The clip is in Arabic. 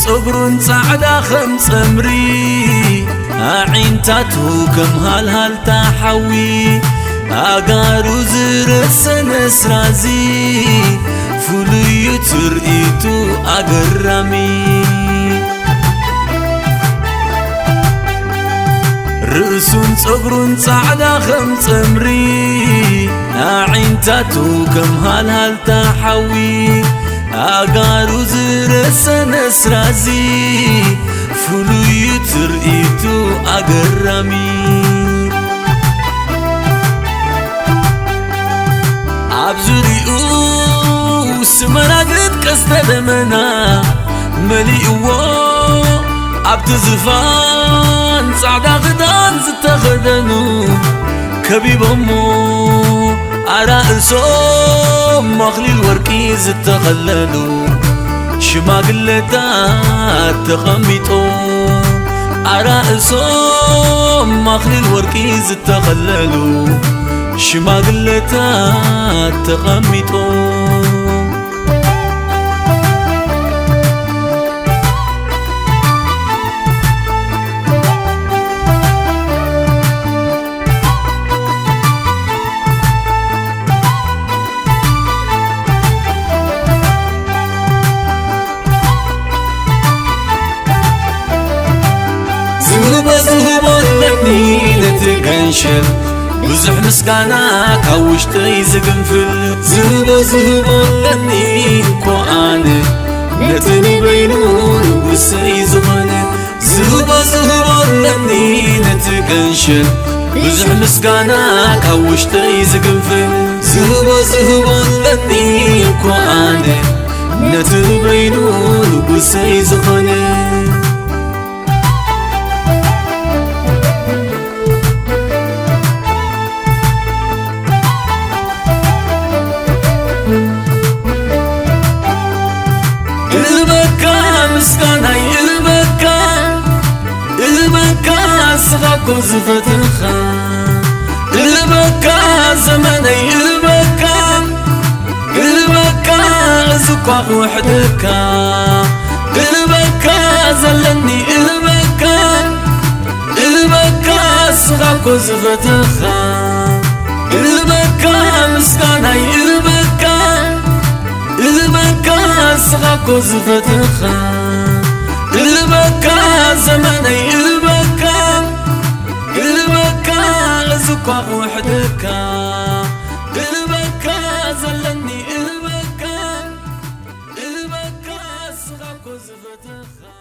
صبرون صعدا خمس أمري عين تاتو كم هال تحوي أقارو زرس نسرازي فلو ترئيتو أقرامي رأسون صبرون صعدا خمس أمري عين تاتو كم هال تحوي أقارو زرس نسرازي فلو ترئيتو أقرامي عبزريو سمراقد قصد دمنا مليئو عبد زفان صعدا غدان زتخدنو كبيب أمو أرأسهم مخلي الوركي زتخللو شماقلتات تخميتو أرأسهم مخلي الوركي زتخللو شماقلتات تخميتو زهبو لني نتقنشل بزح مسكانا كاوشتي زقنفل زهبو لني كواني نتني بينون وسي زغني زهبو لني نتقنشل بزح مسكانا كاوشتي زقنفل زهبو لني كواني نتني بينون وسي زغني سغاكو زفتخا البكا زمني البكا زكوا وحدكا البكا زلني البكا سغاكو زفتخا البكا مسكاني البكا سغاكو زفتخا البكا زمني زكوا وحدكا البكا زلني البكا سغاكو زفتخا